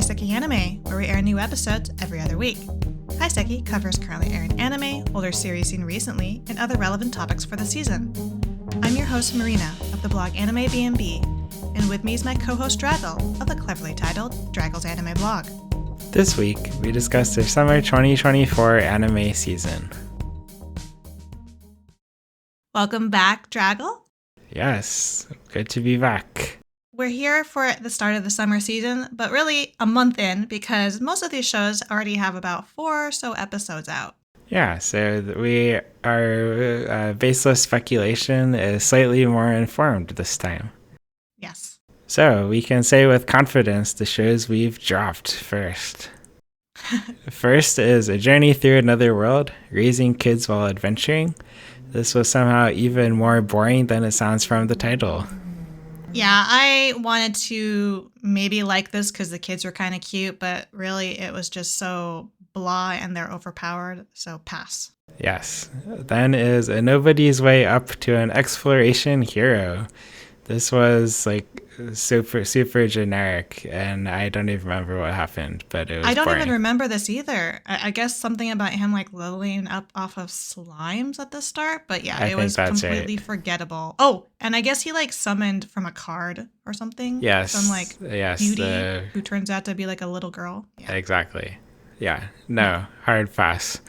Kaiseki Anime, where we air new episodes every other week. Kaiseki covers currently airing anime, older series seen recently, and other relevant topics for the season. I'm your host Marina of the blog Anime B&B, and with me is my co-host Draggle of the cleverly titled Draggle's Anime blog. This week, we discussed the summer 2024 anime season. Welcome back, Draggle. Yes, good to be back. We're here for the start of the summer season, but really a month in because most of these shows already have about 4 or so episodes out. Yeah, so our baseless speculation is slightly more informed this time. Yes. So we can say with confidence the shows we've dropped first. First is A Journey Through Another World, Raising Kids While Adventuring. This was somehow even more boring than it sounds from the title. Yeah, I wanted to maybe like this because the kids were kind of cute, but really it was just so blah and they're overpowered, so pass. Yes. Then is A Nobody's Way Up to an Exploration Hero. This was like super generic, and I don't even remember what happened, but it was I don't boring. even remember this either. I guess something about him like leveling up off of slimes at the start, but yeah, it was completely forgettable. Oh, and I guess he like summoned from a card or something. Yes. Some like beauty who turns out to be like a little girl. Yeah. Exactly. Yeah. No, hard pass.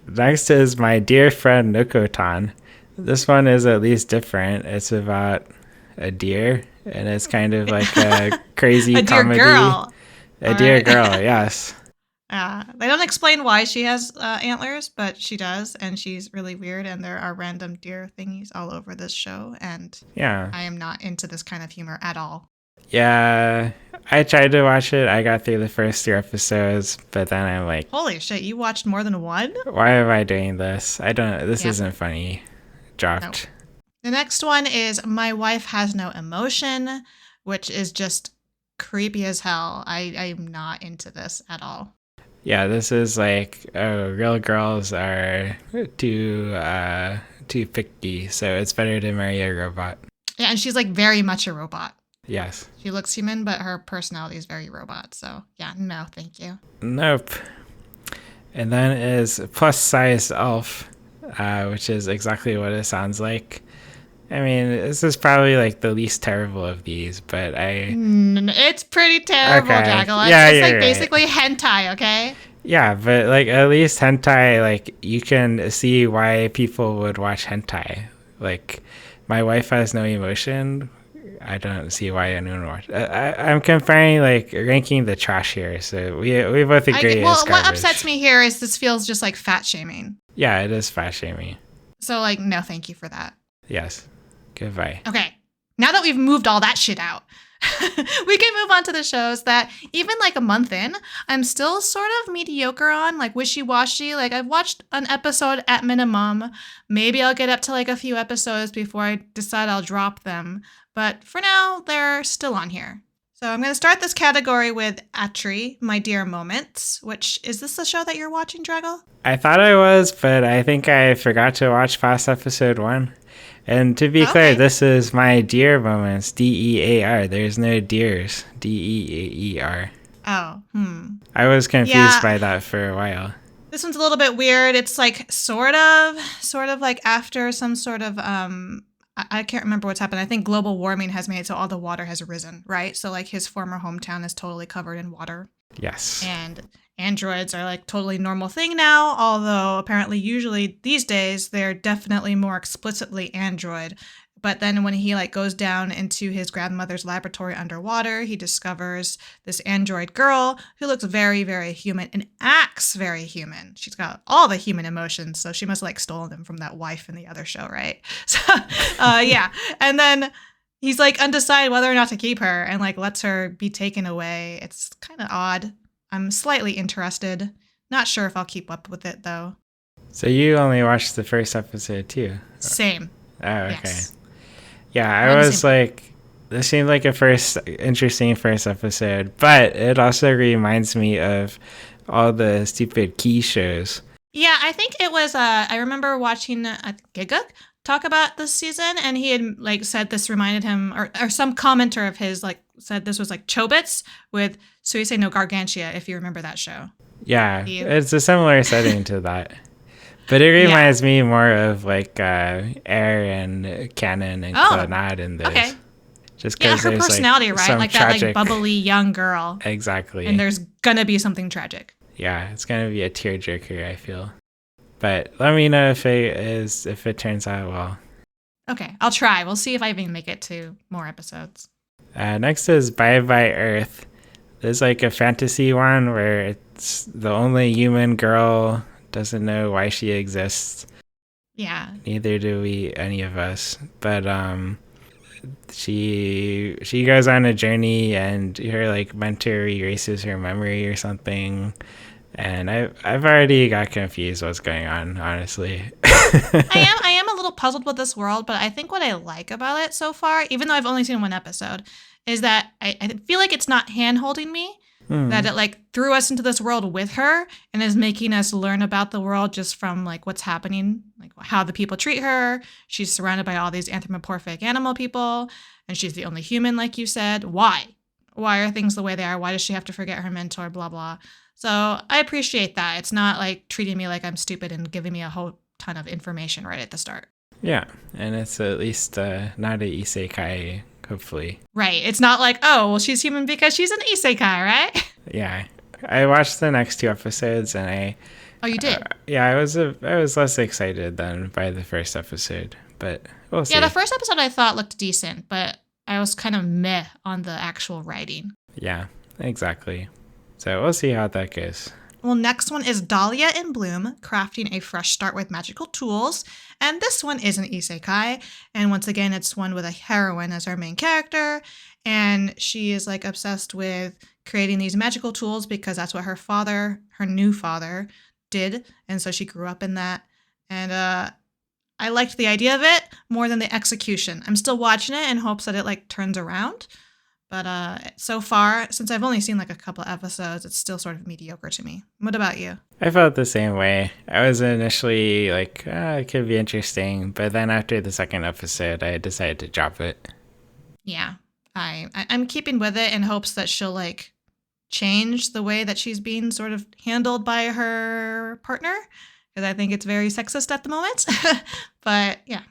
Next is My Dear Friend Nokotan. This one is at least different. It's about a deer, and it's kind of like a crazy a deer comedy. Girl. A deer girl, yes. They don't explain why she has antlers, but she does, and she's really weird, and there are random deer thingies all over this show, and yeah, I am not into this kind of humor at all. Yeah, I tried to watch it. I got through the first 2 episodes, but then I'm like, holy shit, you watched more than one? Why am I doing this? This isn't funny. Dropped. Nope. The next one is My Wife Has No Emotion, which is just creepy as hell. I'm not into this at all. Yeah, this is like, real girls are too picky, so it's better to marry a robot. Yeah, and she's like very much a robot. Yes. She looks human, but her personality is very robot. So yeah, no, thank you. Nope. And then is Plus Size Elf, which is exactly what it sounds like. I mean, this is probably like the least terrible of these, but it's pretty terrible, okay. Dragula. Yeah, it's like right. Basically hentai, okay? Yeah, but like at least hentai, like you can see why people would watch hentai. Like, My Wife Has No Emotion. I don't see why anyone would watch. I'm comparing, like, ranking the trash here, so we both agree. Well, what upsets me here is this feels just like fat shaming. Yeah, it is fat shaming. So, like, no, thank you for that. Yes. Goodbye. Okay. Now that we've moved all that shit out, we can move on to the shows that even like a month in, I'm still sort of mediocre on, like wishy-washy. Like I've watched an episode at minimum. Maybe I'll get up to like a few episodes before I decide I'll drop them. But for now, they're still on here. So I'm going to start this category with ATRI, My Dear Moments, which, is this the show that you're watching, Draggle? I thought I was, but I think I forgot to watch past episode 1. And to be clear, this is My Dear Moments, DEAR. There's no deers, DEAR. Oh, I was confused by that for a while. This one's a little bit weird. It's like sort of like after some sort of, I can't remember what's happened. I think global warming has made it so all the water has risen, right? So like his former hometown is totally covered in water. Yes. And androids are like totally normal thing now, although apparently usually these days they're definitely more explicitly android. But then when he like goes down into his grandmother's laboratory underwater, he discovers this android girl who looks very, very human and acts very human. She's got all the human emotions, so she must have like stolen them from that wife in the other show, right? So yeah. And then he's like undecided whether or not to keep her and like lets her be taken away. It's kind of odd. I'm slightly interested. Not sure if I'll keep up with it though. So you only watched the first episode too? Same. Oh, okay. Yes. Yeah, I was like, this seemed like a interesting first episode, but it also reminds me of all the stupid key shows. Yeah, I think it was, I remember watching Giguk talk about this season, and he had like said this reminded him, or some commenter of his like said this was like Chobits with Suisei no Gargantia, if you remember that show. Yeah, it's a similar setting to that. But it reminds me more of like Air and Canon and Clannad in this. Okay. Just because her personality, like, right? Like tragic... that like bubbly young girl. Exactly. And there's gonna be something tragic. Yeah, it's gonna be a tearjerker, I feel. But let me know if it turns out well. Okay, I'll try. We'll see if I even make it to more episodes. Next is Bye Bye Earth. There's like a fantasy one where it's the only human girl doesn't know why she exists. Yeah. Neither do we, any of us. But she goes on a journey, and her like mentor erases her memory or something. And I've already got confused what's going on, honestly. I am a little puzzled with this world, but I think what I like about it so far, even though I've only seen one episode, is that I feel like it's not hand-holding me. That it like threw us into this world with her and is making us learn about the world just from like what's happening, like how the people treat her. She's surrounded by all these anthropomorphic animal people, and she's the only human, like you said. Why are things the way they are? Why does she have to forget her mentor? Blah blah. So I appreciate that. It's not like treating me like I'm stupid and giving me a whole ton of information right at the start. Yeah, and it's at least not a isekai, hopefully. Right. It's not like, oh, well, she's human because she's an isekai, right? Yeah. I watched the next 2 episodes, and I... Oh, you did? Yeah, I was less excited than by the first episode, but we'll see. Yeah, the first episode I thought looked decent, but I was kind of meh on the actual writing. Yeah, exactly. So we'll see how that goes. Well, next one is Dahlia in Bloom, crafting a fresh start with magical tools. And this one is an isekai. And once again, it's one with a heroine as our main character. And she is like obsessed with creating these magical tools because that's what her father, her new father, did. And so she grew up in that. And I liked the idea of it more than the execution. I'm still watching it in hopes that it like turns around. But so far, since I've only seen like a couple episodes, it's still sort of mediocre to me. What about you? I felt the same way. I was initially like, it could be interesting. But then after the second episode, I decided to drop it. Yeah, I'm keeping with it in hopes that she'll like change the way that she's being sort of handled by her partner. Because I think it's very sexist at the moment. But yeah.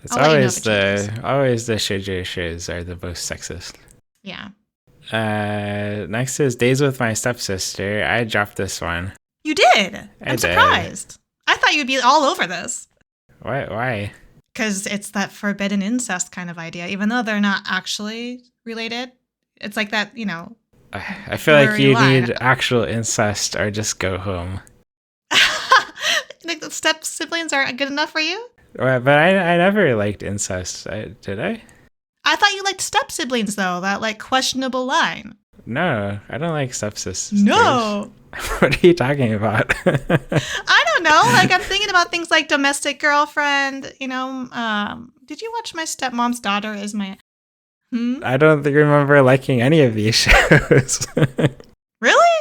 It's always the shoujo shows are the most sexist. Yeah. Next is Days with My Stepsister. I dropped this one. You did? I'm surprised. I thought you'd be all over this. Why? Because it's that forbidden incest kind of idea, even though they're not actually related. It's like that, you know. I feel like you need actual incest or just go home. Like the step siblings aren't good enough for you? But I never liked incest. Did I? I thought you liked step siblings, though. That, like, questionable line. No, I don't like stepsisters. No. What are you talking about? I don't know. Like, I'm thinking about things like Domestic Girlfriend. You know, did you watch My Stepmom's Daughter is my... I don't remember liking any of these shows. Really?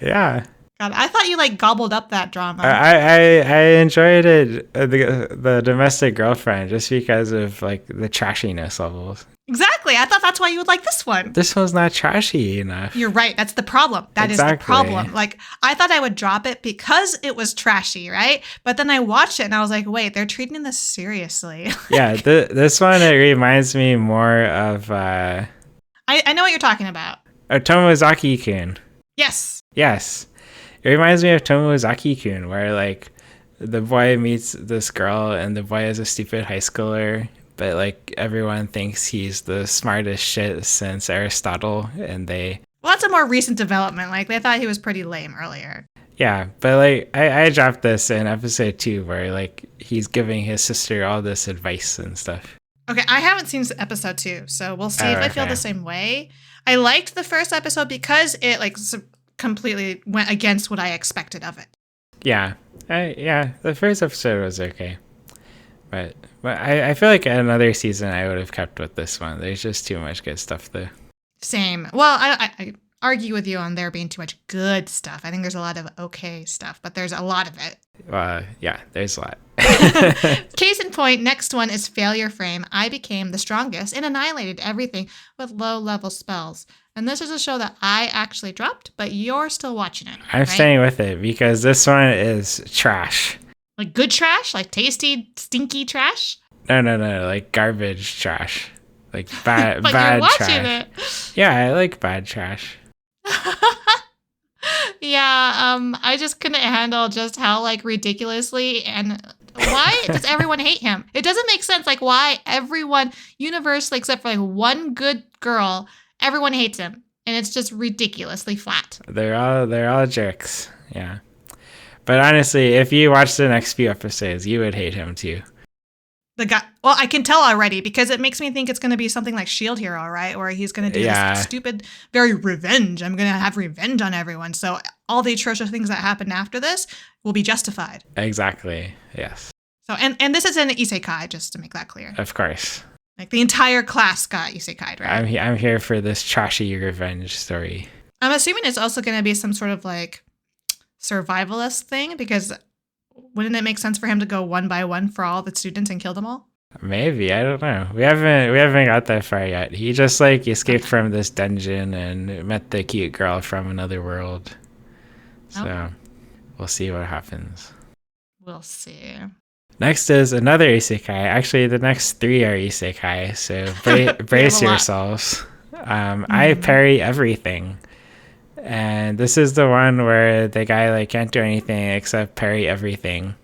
Yeah. God, I thought you like gobbled up that drama. I enjoyed it, the Domestic Girlfriend, just because of like the trashiness levels. Exactly. I thought that's why you would like this one. This one's not trashy enough. You're right. That's the problem. That is the problem. Like, I thought I would drop it because it was trashy, right? But then I watched it and I was like, wait, they're treating this seriously. Yeah, this one, it reminds me more of... I know what you're talking about. Tomozaki-kun. Yes. Yes. It reminds me of Tomozaki-kun, where like the boy meets this girl and the boy is a stupid high schooler, but like everyone thinks he's the smartest shit since Aristotle, and they... Well, that's a more recent development. Like, they thought he was pretty lame earlier. Yeah, but like I dropped this in episode 2 where like he's giving his sister all this advice and stuff. Okay, I haven't seen episode 2, so we'll see if I feel the same way. I liked the first episode because it like... completely went against what I expected of it. Yeah. The first episode was okay. But I feel like another season I would have kept with this one. There's just too much good stuff there. Same. Well, I argue with you on there being too much good stuff. I think there's a lot of okay stuff, but there's a lot of it. Yeah, there's a lot. Case in point, next one is Failure Frame. I became the strongest and annihilated everything with low-level spells. And this is a show that I actually dropped, but you're still watching it. I'm staying with it because this one is trash. Like good trash? Like tasty, stinky trash? No, like garbage trash. Like bad, but bad you're watching trash. It. Yeah, I like bad trash. Yeah, I just couldn't handle just how like ridiculously and why does everyone hate him? It doesn't make sense. Like why everyone universally except for like one good girl, everyone hates him, and it's just ridiculously flat. They're all jerks. Yeah, but honestly, if you watch the next few episodes, you would hate him too. The guy. Well, I can tell already because it makes me think it's going to be something like Shield Hero, right? Where he's going to do this stupid, very revenge. I'm going to have revenge on everyone. So all the atrocious things that happen after this will be justified. Exactly. Yes. So and this is an isekai, just to make that clear. Of course. Like the entire class got isekai'd, right? I'm here for this trashy revenge story. I'm assuming it's also going to be some sort of like survivalist thing because wouldn't it make sense for him to go one by one for all the students and kill them all? Maybe, I don't know. We haven't got that far yet. He just like escaped from this dungeon and met the cute girl from another world. So we'll see what happens. We'll see. Next is another isekai. Actually, the next three are isekai, so brace yourselves. I Parry Everything. And this is the one where the guy like can't do anything except parry everything.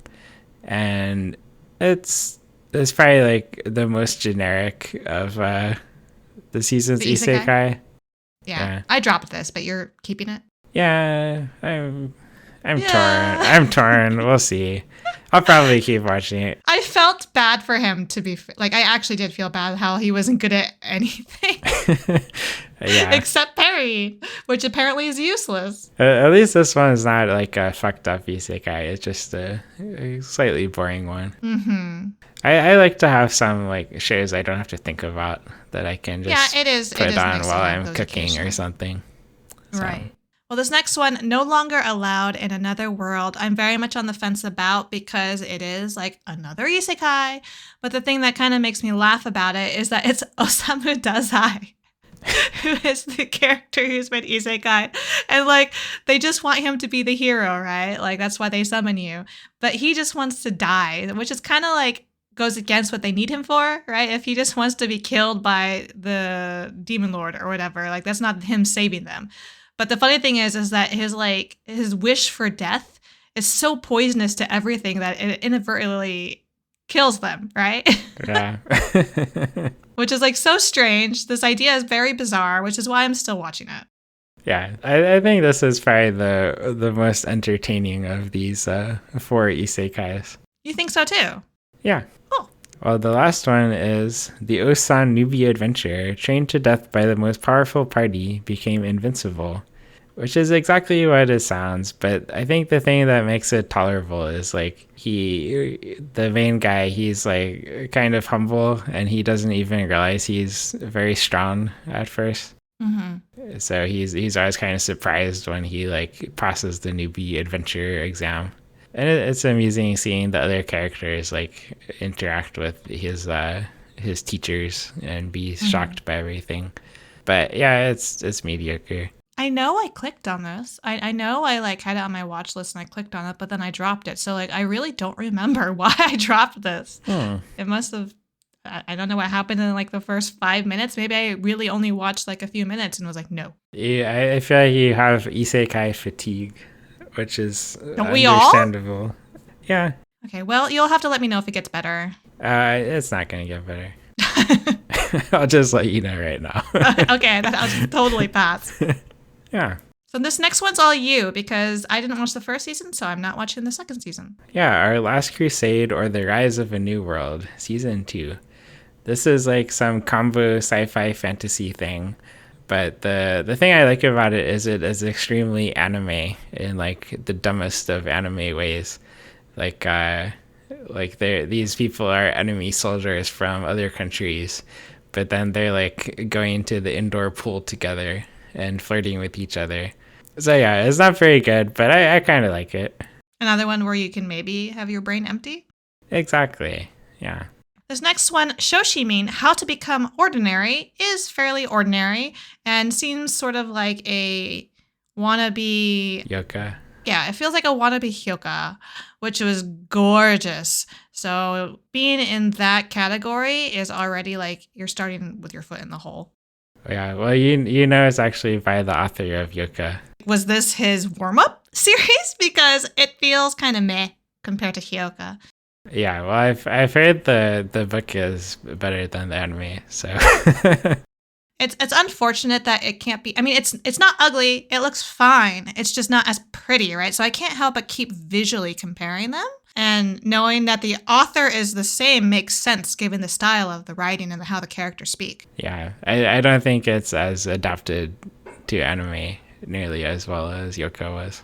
And it's probably like the most generic of the season's isekai. Yeah. I dropped this, but you're keeping it? Yeah, I'm torn. We'll see. I'll probably keep watching it. I felt bad for him, to be like, I actually did feel bad how he wasn't good at anything. Yeah. Except Parry, which apparently is useless. At least this one is not like a fucked up isekai. It's just a slightly boring one. Mm-hmm. I like to have some like shows I don't have to think about that I can just put on while I'm cooking or something. So. Right. Well, this next one, No Longer Allowed in Another World, I'm very much on the fence about because it is like another isekai. But the thing that kind of makes me laugh about it is that it's Osamu Dazai, who is the character who's been isekai. And like, they just want him to be the hero, right? Like, that's why they summon you. But he just wants to die, which is kind of like goes against what they need him for, right? If he just wants to be killed by the demon lord or whatever, like that's not him saving them. But the funny thing is that his wish for death is so poisonous to everything that it inadvertently kills them, right? Yeah. Which is like so strange. This idea is very bizarre, which is why I'm still watching it. Yeah, I think this is probably the most entertaining of these 4 isekais. You think so too? Yeah. Cool. Well, the last one is the Ossan Newbie adventure, trained to death by the most powerful party, became invincible. Which is exactly what it sounds, but I think the thing that makes it tolerable is like the main guy, he's like kind of humble and he doesn't even realize he's very strong at first. Mm-hmm. So he's always kind of surprised when he like passes the newbie adventure exam. And it's amusing seeing the other characters like interact with his teachers and be shocked by everything. But yeah, it's mediocre. I know I clicked on this. I know I like had it on my watch list and I clicked on it, but then I dropped it. So like I really don't remember why I dropped this. It must have, I don't know what happened in like the first 5 minutes. Maybe I really only watched like a few minutes and was like, no. Yeah, I feel like you have isekai fatigue, which is don't we all? Understandable. Yeah. Okay, well, you'll have to let me know if it gets better. It's not going to get better. I'll just let you know right now. Okay, I'll just totally pass. Yeah. So this next one's all you because I didn't watch the first season, so I'm not watching the second season. Yeah, Our Last Crusade or The Rise of a New World, Season 2. This is like some combo sci-fi fantasy thing. But the thing I like about it is extremely anime in like the dumbest of anime ways. Like these people are enemy soldiers from other countries, but then they're like going to the indoor pool together and flirting with each other. So yeah, it's not very good, but I kind of like it. Another one where you can maybe have your brain empty? Exactly. Yeah. This next one, SHOSHIMIN, How to Become Ordinary, is fairly ordinary and seems sort of like a wannabe... Yoka. Yeah, it feels like a wannabe Hyoka, which was gorgeous. So being in that category is already like you're starting with your foot in the hole. Yeah, well, you know it's actually by the author of Yoka. Was this his warm-up series? Because it feels kind of meh compared to Hyoka. Yeah, well, I've heard the book is better than the anime, so... It's unfortunate that it can't be... I mean, it's not ugly. It looks fine. It's just not as pretty, right? So I can't help but keep visually comparing them. And knowing that the author is the same makes sense given the style of the writing and how the characters speak. Yeah, I don't think it's as adapted to anime nearly as well as Yoko was.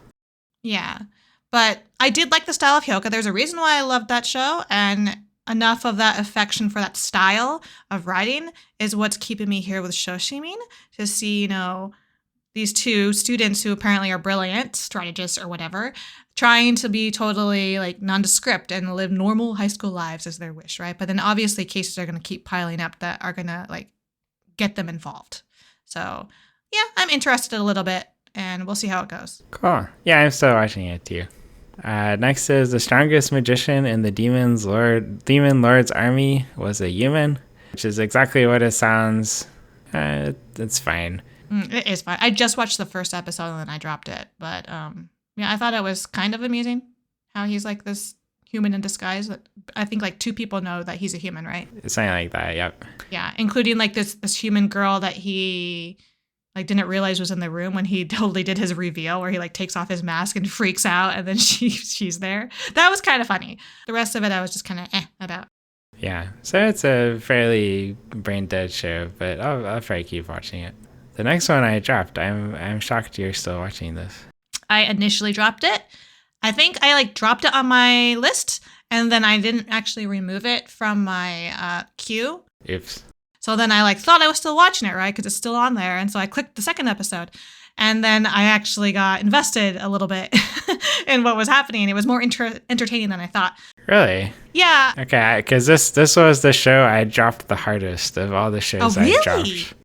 Yeah, but I did like the style of Hyoka. There's a reason why I loved that show, and enough of that affection for that style of writing is what's keeping me here with SHOSHIMIN, to see, you know, these two students who apparently are brilliant strategists or whatever, trying to be totally like nondescript and live normal high school lives as their wish, right? But then obviously cases are going to keep piling up that are going to like get them involved. So yeah, I'm interested a little bit, and we'll see how it goes. Cool. Yeah, I'm still watching it too. Next is the strongest magician in the Demon Lord's army was a human, which is exactly what it sounds. It's fine. It is fine. I just watched the first episode and then I dropped it. But yeah, I thought it was kind of amusing how he's like this human in disguise. I think like 2 people know that he's a human, right? Something like that, yep. Yeah, including like this human girl that he like didn't realize was in the room when he totally did his reveal where he like takes off his mask and freaks out, and then she's there. That was kind of funny. The rest of it I was just kind of about. Yeah, so it's a fairly brain dead show, but I'll probably keep watching it. The next one I dropped. I'm shocked you're still watching this. I initially dropped it. I think I like dropped it on my list, and then I didn't actually remove it from my queue. Oops. So then I like thought I was still watching it, right? Because it's still on there. And so I clicked the second episode, and then I actually got invested a little bit in what was happening. It was more entertaining than I thought. Really? Yeah. Okay, because this was the show I dropped the hardest of all the shows I dropped.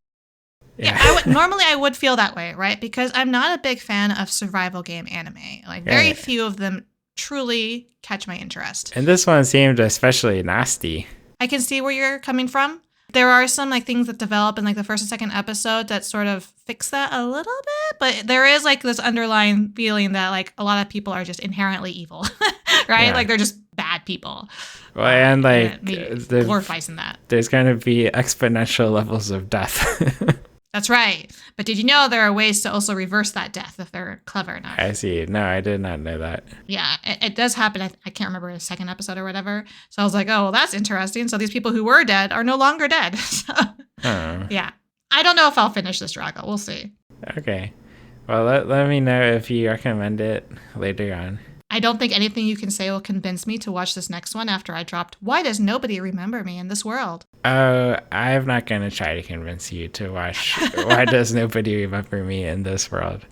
Yeah, normally I would feel that way, right? Because I'm not a big fan of survival game anime. Like very few of them truly catch my interest. And this one seemed especially nasty. I can see where you're coming from. There are some like things that develop in like the first and second episode that sort of fix that a little bit, but there is like this underlying feeling that like a lot of people are just inherently evil, right? Yeah. Like they're just bad people. Well, and like glorifies in that. There's going to be exponential levels of death. That's right. But did you know there are ways to also reverse that death if they're clever enough? I see. No, I did not know that. Yeah, it does happen. I can't remember the second episode or whatever. So I was like, oh, well, that's interesting. So these people who were dead are no longer dead. So, yeah. I don't know if I'll finish this Drago. We'll see. Okay. Well, let me know if you recommend it later on. I don't think anything you can say will convince me to watch this next one after I dropped Why Does Nobody Remember Me in This World? Oh, I'm not going to try to convince you to watch Why Does Nobody Remember Me in This World?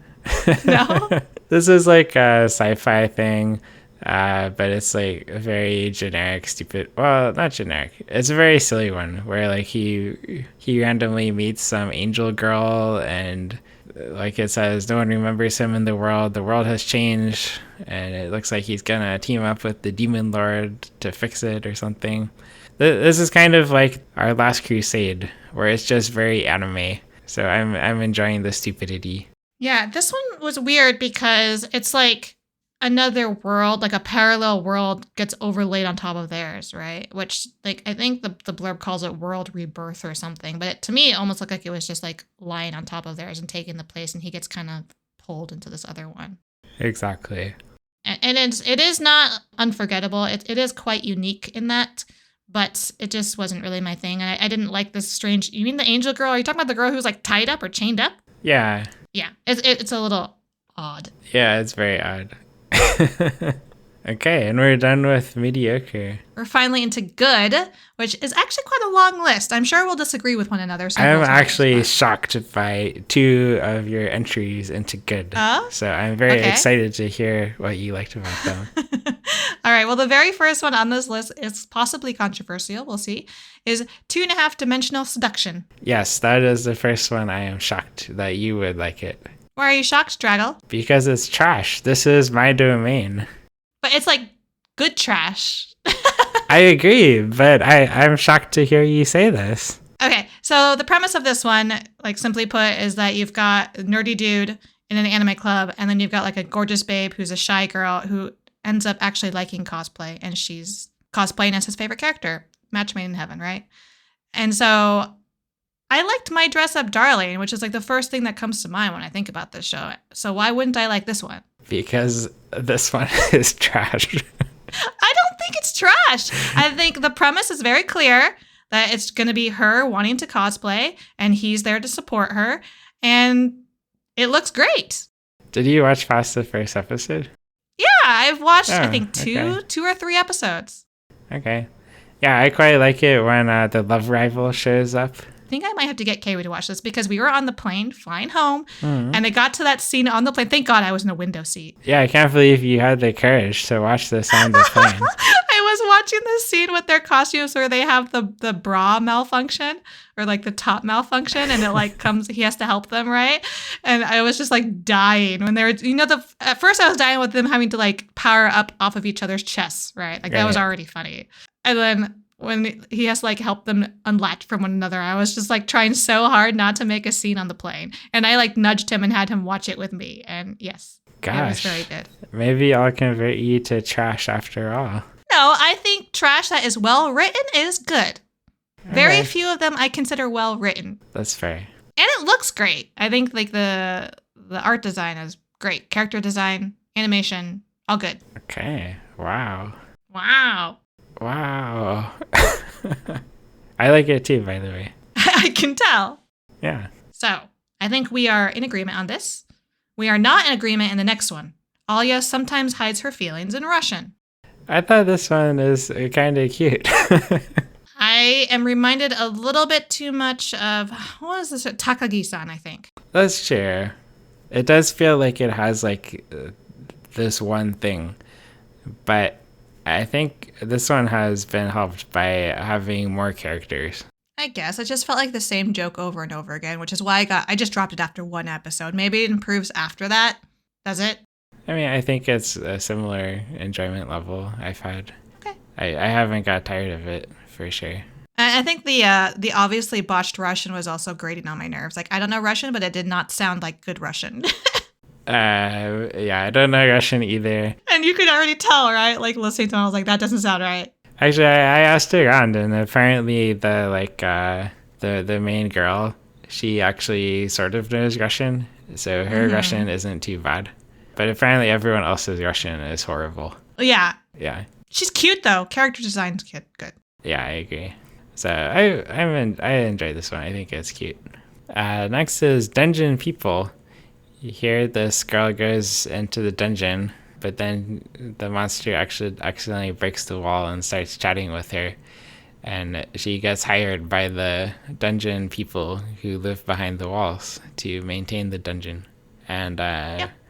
No? This is like a sci-fi thing, but it's like a very generic, stupid... Well, not generic. It's a very silly one where like he randomly meets some angel girl, and like it says, no one remembers him in the world. The world has changed, and it looks like he's going to team up with the Demon Lord to fix it or something. This is kind of like our last Crusade, where it's just very anime. So I'm enjoying the stupidity. Yeah, this one was weird because it's like another world, like a parallel world gets overlaid on top of theirs, right? Which, like, I think the blurb calls it world rebirth or something. But to me, it almost looked like it was just like lying on top of theirs and taking the place, and he gets kind of pulled into this other one. Exactly. And it is not unforgettable. It is quite unique in that. But it just wasn't really my thing. And I didn't like this strange... You mean the angel girl? Are you talking about the girl who's like tied up or chained up? Yeah. Yeah. It's a little odd. Yeah, it's very odd. Okay, and we're done with mediocre. We're finally into good, which is actually quite a long list. I'm sure we'll disagree with one another. I'm actually shocked by 2 of your entries into good. Oh? So I'm very excited to hear what you liked about them. All right. Well, the very first one on this list is possibly controversial. We'll see. Is 2.5 Dimensional Seduction. Yes, that is the first one. I am shocked that you would like it. Why are you shocked, Draggle? Because it's trash. This is my domain. But it's like good trash. I agree, but I'm shocked to hear you say this. Okay, so the premise of this one, like simply put, is that you've got a nerdy dude in an anime club, and then you've got like a gorgeous babe who's a shy girl who ends up actually liking cosplay, and she's cosplaying as his favorite character. Match made in heaven, right? And so I liked My Dress Up Darling, which is like the first thing that comes to mind when I think about this show. So why wouldn't I like this one? Because this one is trash. I don't think it's trash. I think the premise is very clear that it's going to be her wanting to cosplay and he's there to support her. And it looks great. Did you watch past the first episode? Yeah, I've watched, I think, two or three episodes. Okay. Yeah, I quite like it when the love rival shows up. I think I might have to get Kawi to watch this because we were on the plane flying home and it got to that scene on the plane. Thank God I was in a window seat. Yeah, I can't believe you had the courage to watch this on the plane. I was watching this scene with their costumes where they have the bra malfunction or like the top malfunction and it like comes, he has to help them, right? And I was just like dying when they were, at first I was dying with them having to like power up off of each other's chests, right? Like that was already funny. And then when he has to like help them unlatch from one another, I was just like trying so hard not to make a scene on the plane. And I like nudged him and had him watch it with me. And yes, it was very good. Maybe I'll convert you to trash after all. No, I think trash that is well written is good. Very few of them I consider well written. That's fair. And it looks great. I think like the art design is great. Character design, animation, all good. Okay. Wow. Wow. Wow. I like it too, by the way. I can tell. Yeah. So, I think we are in agreement on this. We are not in agreement in the next one. Alya sometimes hides her feelings in Russian. I thought this one is kind of cute. I am reminded a little bit too much of, what is this? Takagi-san, I think. That's true. It does feel like it has like this one thing, but I think this one has been helped by having more characters. I guess. It just felt like the same joke over and over again, which is why I just dropped it after one episode. Maybe it improves after that. Does it? I mean, I think it's a similar enjoyment level I've had. Okay. I haven't got tired of it, for sure. I think the obviously botched Russian was also grating on my nerves. Like, I don't know Russian, but it did not sound like good Russian. Yeah, I don't know Russian either. And you could already tell, right? Like, listening to it, I was like, that doesn't sound right. Actually, I asked around, and apparently the main girl, she actually sort of knows Russian, so her Russian isn't too bad. But apparently everyone else's Russian is horrible. Yeah. Yeah. She's cute, though. Character design's good. Yeah, I agree. So I enjoy this one. I think it's cute. Next is Dungeon People. You hear this girl goes into the dungeon, but then the monster actually accidentally breaks the wall and starts chatting with her. And she gets hired by the dungeon people who live behind the walls to maintain the dungeon. And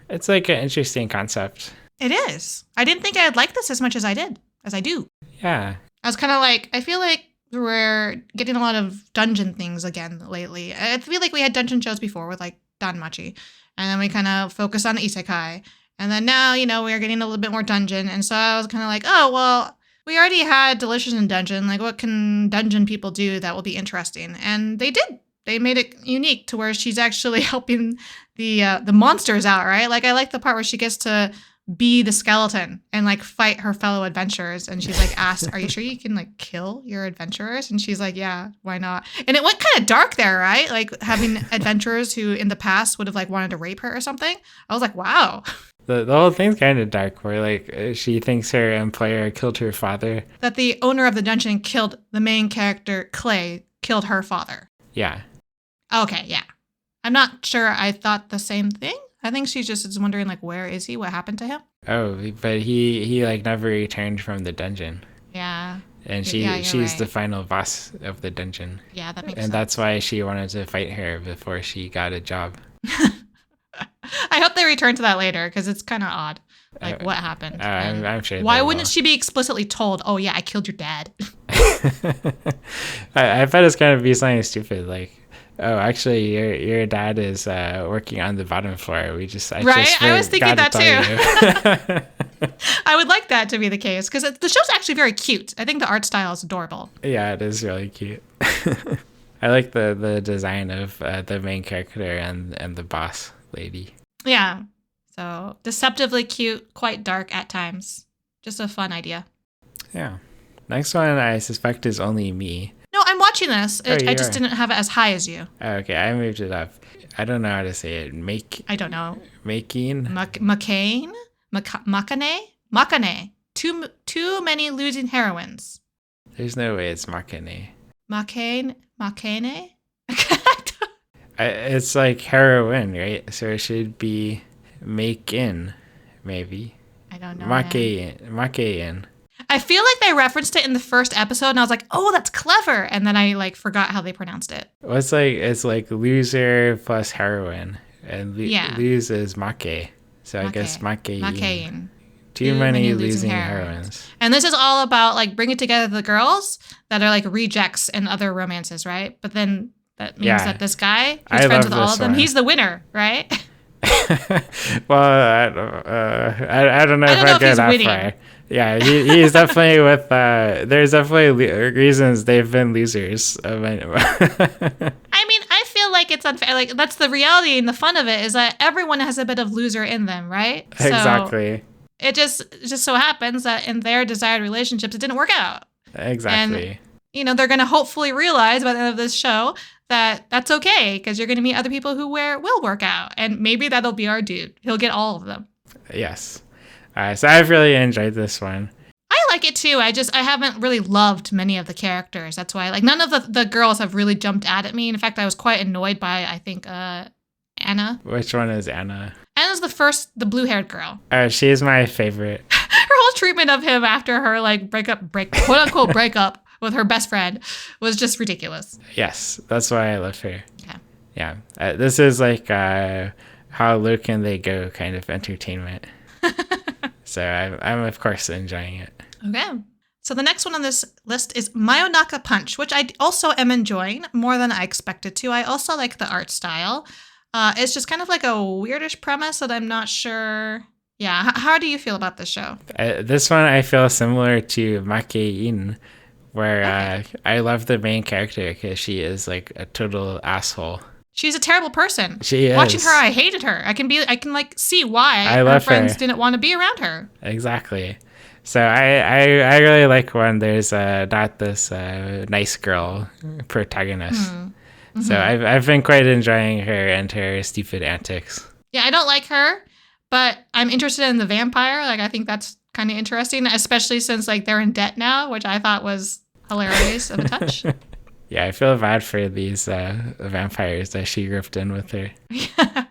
it's like an interesting concept. It is. I didn't think I'd like this as much as I do. Yeah. I was kind of like, I feel like we're getting a lot of dungeon things again lately. I feel like we had dungeon shows before with like Danmachi. And then we kind of focused on isekai. And then now, we are getting a little bit more dungeon. And so I was kind of like, oh, well, we already had Delicious in Dungeon. Like, what can dungeon people do that will be interesting? And they did. They made it unique to where she's actually helping the monsters out, right? Like, I like the part where she gets to be the skeleton and like fight her fellow adventurers. And she's like asked, are you sure you can like kill your adventurers? And she's like, yeah, why not? And it went kind of dark there, right? Like having adventurers who in the past would have like wanted to rape her or something. I was like, wow. The whole thing's kind of dark where like she thinks her employer killed her father. That the owner of the dungeon killed the main character, Clay, killed her father. Yeah. Okay, yeah. I'm not sure I thought the same thing. I think she just is wondering, like, where is he? What happened to him? Oh, but he like never returned from the dungeon. Yeah. And You're she's right. the final boss of the dungeon. Yeah, that makes And sense. that's why she wanted to fight her before she got a job. I hope they return to that later because it's kind of odd. Like, what happened? I'm sure. Why wouldn't she be explicitly told, "Oh yeah, I killed your dad"? I bet it's gonna be something stupid like, oh, actually, your dad is working on the bottom floor. I was thinking that too. I would like that to be the case because the show's actually very cute. I think the art style is adorable. Yeah, it is really cute. I like the design of the main character and the boss lady. Yeah. So deceptively cute, quite dark at times. Just a fun idea. Yeah. Next one I suspect is only me. No, I'm watching this. I just are. didn't have it as high as you. Okay, I moved it up. I don't know how to say it. I don't know. Makeine? Makeine? Makeine. Too many losing heroines. There's no way it's Makeine. Makeine? It's like heroine, right? So it should be Makeine, maybe. I don't know. Makeine. I feel like they referenced it in the first episode, and I was like, "Oh, that's clever," and then I like forgot how they pronounced it. Well, it's like loser plus heroine, and lose is Make. So I guess Makeine. Too many losing heroines. And this is all about like bringing together the girls that are like rejects in other romances, right? But then that means that this guy who's friends with all of them, he's the winner, right? Well, I don't know if I get that far. Yeah, he's definitely with. There's definitely reasons they've been losers. I mean, I feel like it's unfair. Like that's the reality and the fun of it is that everyone has a bit of loser in them, right? Exactly. So it just so happens that in their desired relationships, it didn't work out. Exactly. And, they're going to hopefully realize by the end of this show that that's okay because you're going to meet other people who will work out. And maybe that'll be our dude. He'll get all of them. Yes. So I've really enjoyed this one. I like it too. I haven't really loved many of the characters. That's why none of the girls have really jumped out at me. In fact, I was quite annoyed by, I think, Anna. Which one is Anna? Anna's the blue-haired girl. She's my favorite. Her whole treatment of him after her like quote unquote breakup with her best friend was just ridiculous. Yes, that's why I love her. Okay. Yeah, this is like how low can they go kind of entertainment. So I'm of course enjoying it. Okay. So the next one on this list is MAYONAKA Punch, which I also am enjoying more than I expected to. I also like the art style. It's just kind of like a weirdish premise that I'm not sure. Yeah. How do you feel about this show? This one I feel similar to Makeine, where I love the main character because she is like a total asshole. She's a terrible person. She is. Watching her, I hated her. I can like see why her friends didn't want to be around her. Exactly. So I really like when there's not this nice girl protagonist. Mm-hmm. So I've been quite enjoying her and her stupid antics. Yeah, I don't like her, but I'm interested in the vampire. Like I think that's kind of interesting, especially since like they're in debt now, which I thought was hilarious of a touch. Yeah, I feel bad for these vampires that she ripped in with her. Yeah.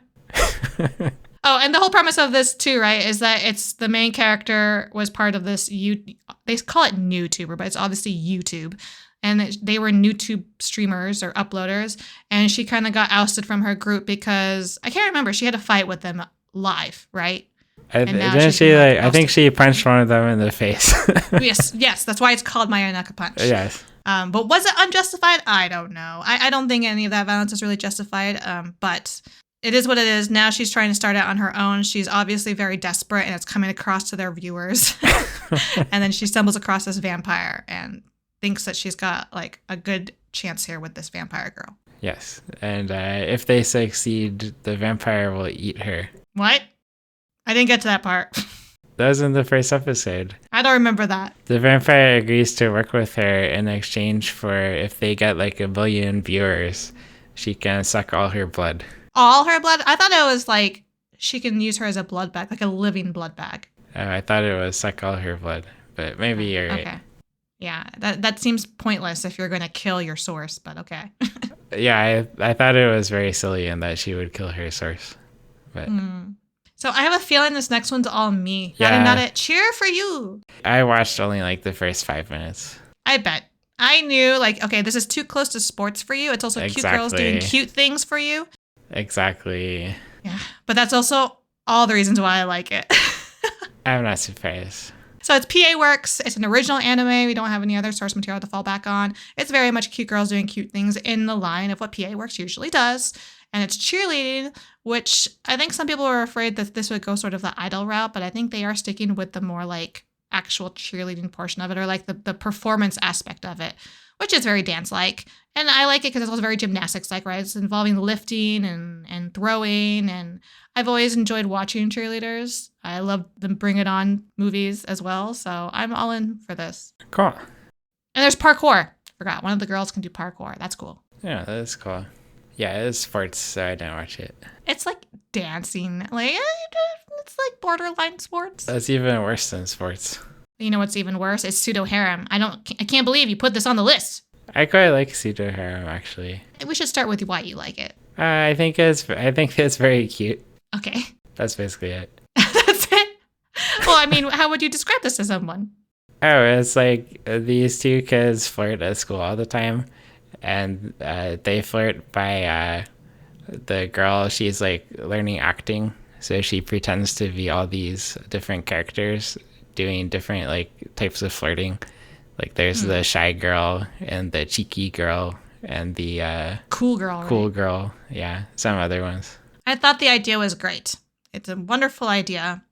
Oh, and the whole premise of this too, right, is that it's the main character was part of this, they call it YouTuber, but it's obviously YouTube. And they were YouTube streamers or uploaders. And she kind of got ousted from her group because, I can't remember, she had a fight with them live, right? I think she punched one of them in the face. Yes, that's why it's called MAYONAKA Punch. Yes. But was it unjustified? I don't know. I don't think any of that violence is really justified. But it is what it is. Now she's trying to start out on her own. She's obviously very desperate, and it's coming across to their viewers. And then she stumbles across this vampire and thinks that she's got like a good chance here with this vampire girl. Yes, and if they succeed, the vampire will eat her. What? I didn't get to that part. That was in the first episode. I don't remember that. The vampire agrees to work with her in exchange for if they get like 1 billion viewers, she can suck all her blood. All her blood? I thought it was like she can use her as a blood bag, like a living blood bag. I thought it was suck all her blood, but maybe you're right. Okay. Yeah, that seems pointless if you're going to kill your source, but okay. Yeah, I thought it was very silly in that she would kill her source. But So I have a feeling this next one's all me. Yeah. Narenare Cheer for you. I watched only like the first 5 minutes. I bet. I knew, like, okay, this is too close to sports for you. It's also cute girls doing cute things for you. Exactly. Yeah, but that's also all the reasons why I like it. I'm not surprised. So it's PA Works. It's an original anime. We don't have any other source material to fall back on. It's very much cute girls doing cute things in the line of what PA Works usually does. And it's cheerleading, which I think some people were afraid that this would go sort of the idol route, but I think they are sticking with the more like actual cheerleading portion of it, or like the performance aspect of it, which is very dance-like. And I like it because it's also very gymnastics-like, right? It's involving lifting and throwing, and I've always enjoyed watching cheerleaders. I love the Bring It On movies as well, so I'm all in for this. Cool. And there's parkour. Forgot, one of the girls can do parkour. That's cool. Yeah, that's cool. Yeah, it's sports, so I didn't watch it. It's like dancing. Like, it's like borderline sports. That's even worse than sports. You know what's even worse? It's Pseudo Harem. I can't believe you put this on the list. I quite like Pseudo Harem, actually. We should start with why you like it. I think it's very cute. Okay. That's basically it. That's it? Well, I mean, how would you describe this to someone? Oh, it's like these two kids flirt at school all the time. And they flirt by the girl. She's like learning acting. So she pretends to be all these different characters doing different like types of flirting. Like there's the shy girl and the cheeky girl and the cool girl. Cool girl. Yeah, some other ones. I thought the idea was great. It's a wonderful idea.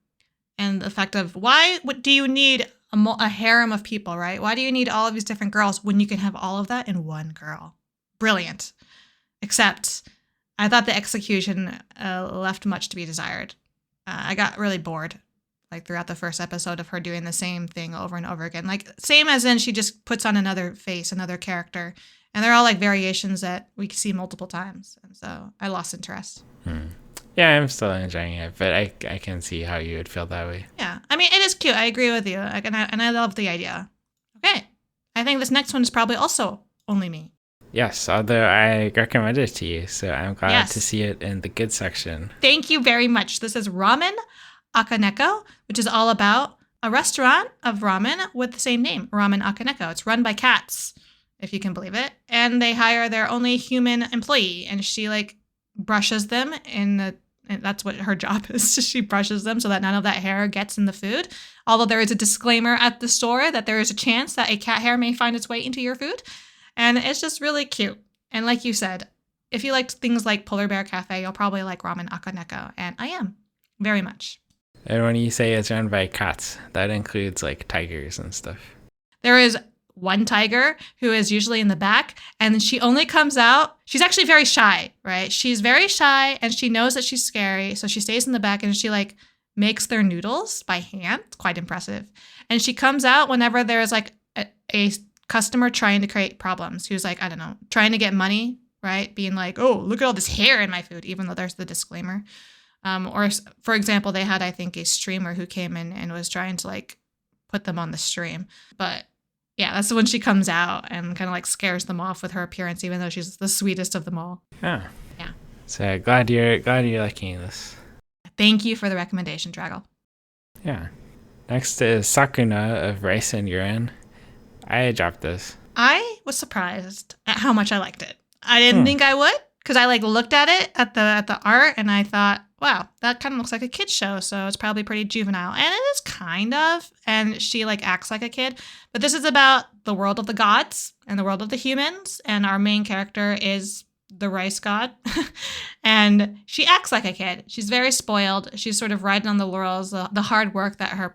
And the fact of what do you need a harem of people, right? Why do you need all of these different girls when you can have all of that in one girl? Brilliant. Except I thought the execution left much to be desired. I got really bored like throughout the first episode of her doing the same thing over and over again. Like same as in she just puts on another face, another character. And they're all like variations that we see multiple times. And so I lost interest. Yeah, I'm still enjoying it, but I can see how you would feel that way. Yeah, I mean, it is cute. I agree with you. And I love the idea. Okay. I think this next one is probably also only me. Yes, although I recommend it to you, so I'm glad to see it in the good section. Thank you very much. This is Ramen Akaneko, which is all about a restaurant of ramen with the same name, Ramen Akaneko. It's run by cats, if you can believe it. And they hire their only human employee, and she like brushes them and that's what her job is. She brushes them so that none of that hair gets in the food. Although there is a disclaimer at the store that there is a chance that a cat hair may find its way into your food. And it's just really cute. And like you said, if you liked things like Polar Bear Cafe, you'll probably like Ramen Akaneko. And I am. Very much. And when you say it's run by cats, that includes like tigers and stuff. There is one tiger who is usually in the back, and she only comes out. She's actually very shy, right? She's very shy, and she knows that she's scary. So she stays in the back, and she like makes their noodles by hand. It's quite impressive. And she comes out whenever there's like a customer trying to create problems, who's like, I don't know, trying to get money, right? Being like, oh, look at all this hair in my food, even though there's the disclaimer. Or for example, they had, I think, a streamer who came in and was trying to like put them on the stream. But yeah, that's when she comes out and kind of like scares them off with her appearance, even though she's the sweetest of them all. Oh. Yeah. So glad you're liking this. Thank you for the recommendation, Draggle. Yeah. Next is Sakuna of Rice and Urine. I dropped this. I was surprised at how much I liked it. I didn't think I would, because I like looked at it at the art and I thought, wow, that kind of looks like a kid's show, so it's probably pretty juvenile. And it is kind of, and she like acts like a kid. But this is about the world of the gods and the world of the humans, and our main character is the rice god. And she acts like a kid. She's very spoiled. She's sort of riding on the laurels, the hard work that her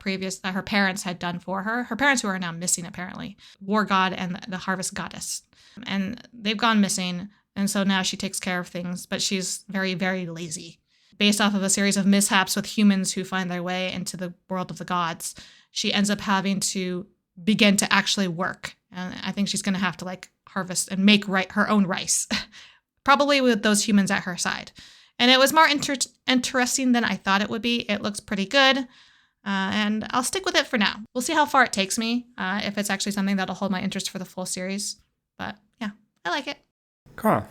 parents had done for her. Her parents, who are now missing apparently, war god and the harvest goddess. And they've gone missing, and so now she takes care of things, but she's very, very lazy. Based off of a series of mishaps with humans who find their way into the world of the gods, she ends up having to begin to actually work. And I think she's going to have to like harvest and make her own rice, probably with those humans at her side. And it was more interesting than I thought it would be. It looks pretty good. And I'll stick with it for now. We'll see how far it takes me, if it's actually something that'll hold my interest for the full series. But yeah, I like it. Cool.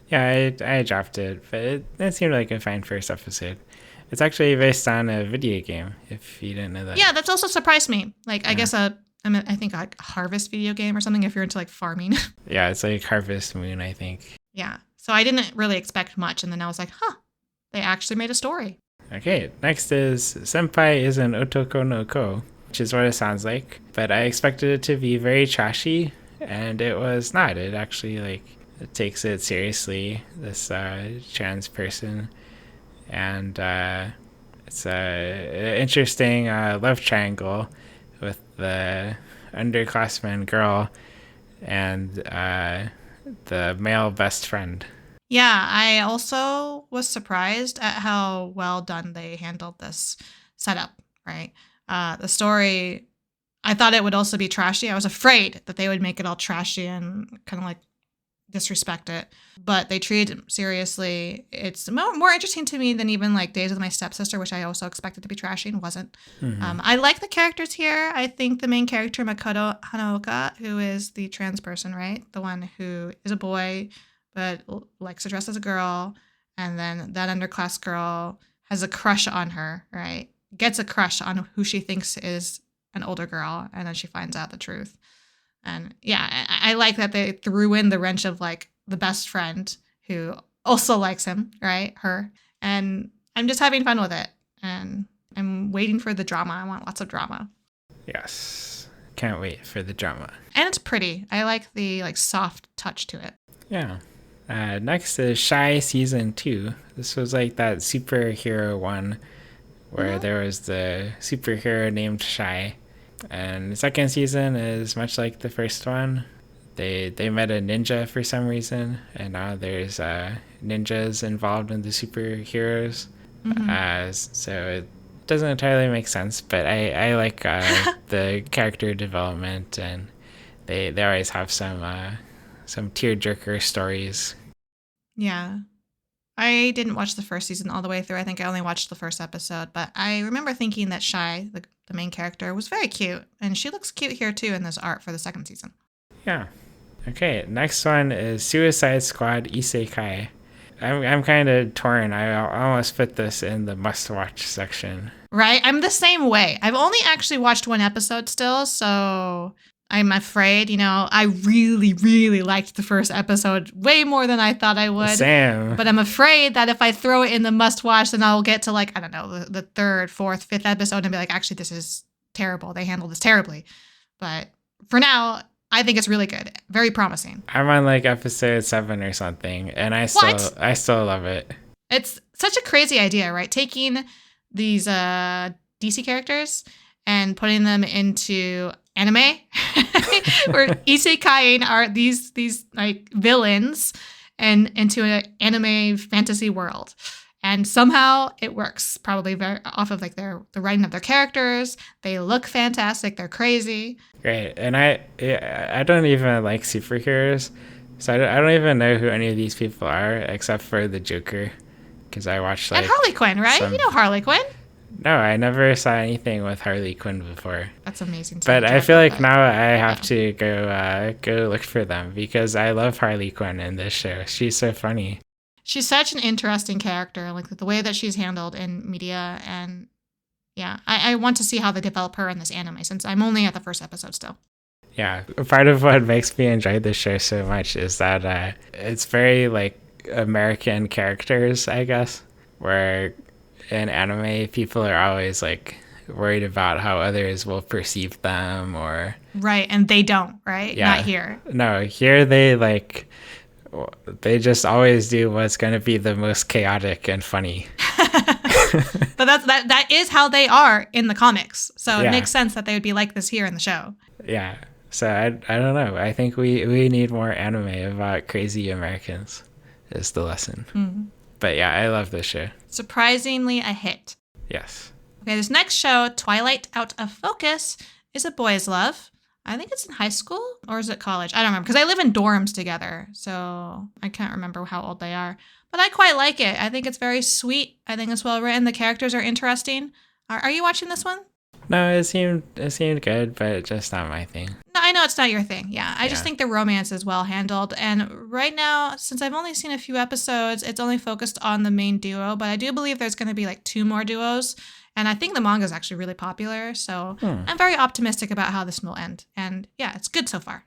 Yeah, I dropped it, but it seemed like a fine first episode. It's actually based on a video game, if you didn't know that. Yeah, that's also surprised me. Like, I guess I think a Harvest video game or something if you're into like farming. Yeah, it's like Harvest Moon, I think. Yeah. So I didn't really expect much. And then I was like, they actually made a story. Okay, next is Senpai is an Otokonoko, which is what it sounds like. But I expected it to be very trashy, and it was not. It actually, it takes it seriously, this trans person. And it's an interesting love triangle with the underclassman girl and the male best friend. Yeah, I also was surprised at how well done they handled this setup, right? The story, I thought it would also be trashy. I was afraid that they would make it all trashy and kind of like disrespect it, but they treated it seriously. It's more interesting to me than even like Days with My Stepsister, which I also expected to be trashy and wasn't. Mm-hmm. I like the characters here. I think the main character, Makoto Hanaoka, who is the trans person, right? The one who is a boy but likes to dress as a girl, and then that underclass girl has a crush on her, right? Gets a crush on who she thinks is an older girl, and then she finds out the truth. And yeah, I like that they threw in the wrench of like the best friend who also likes him, right? Her. And I'm just having fun with it. And I'm waiting for the drama. I want lots of drama. Yes. Can't wait for the drama. And it's pretty. I like the like soft touch to it. Yeah. Next is Shy Season 2. This was like that superhero one where there was the superhero named Shy. And the second season is much like the first one. They met a ninja for some reason, and now there's ninjas involved in the superheroes. So it doesn't entirely make sense, but I like the character development, and they always have some tearjerker stories. Yeah. I didn't watch the first season all the way through. I think I only watched the first episode, but I remember thinking that Shy, the main character, was very cute, and she looks cute here too in this art for the second season. Yeah. Okay, next one is Suicide Squad Isekai. I'm kind of torn. I almost put this in the must-watch section. Right? I'm the same way. I've only actually watched one episode still, so I'm afraid, I really, really liked the first episode way more than I thought I would. Same. But I'm afraid that if I throw it in the must-watch, then I'll get to like, I don't know, the third, fourth, fifth episode and be like, actually, this is terrible. They handled this terribly. But for now, I think it's really good. Very promising. I'm on like episode 7 or something, and I still love it. It's such a crazy idea, right? Taking these DC characters and putting them into anime, where isekai are these like villains and into an anime fantasy world. And somehow it works, probably very off of like the writing of their characters. They look fantastic. They're crazy. Great. And I don't even like superheroes, so I don't even know who any of these people are except for the Joker, because I watched like and Harley Quinn, right? You know Harley Quinn. No, I never saw anything with Harley Quinn before. That's amazing. But I feel like now I have to go look for them, because I love Harley Quinn in this show. She's so funny. She's such an interesting character, like the way that she's handled in media. And yeah, I want to see how they develop her in this anime, since I'm only at the first episode still. Yeah, part of what makes me enjoy this show so much is that it's very like American characters, I guess, where in anime people are always like worried about how others will perceive them, or right, and they don't, right? Yeah. Not here. No, here they just always do what's going to be the most chaotic and funny. But that is how they are in the comics, so Yeah. it makes sense that they would be like this here in the show. Yeah, so I don't know. I think we need more anime about crazy Americans is the lesson. Mm-hmm. But yeah, I love this show. Surprisingly a hit. Yes. Okay, this next show, Twilight Out of Focus, is a boys' love. I think it's in high school, or is it college? I don't remember, because I live in dorms together, so I can't remember how old they are. But I quite like it. I think it's very sweet. I think it's well written. The characters are interesting. Are you watching this one? No, it seemed good, but just not my thing. No, I know it's not your thing. Yeah. I just think the romance is well handled. And right now, since I've only seen a few episodes, it's only focused on the main duo. But I do believe there's going to be like 2 more duos. And I think the manga is actually really popular. So I'm very optimistic about how this will end. And yeah, it's good so far.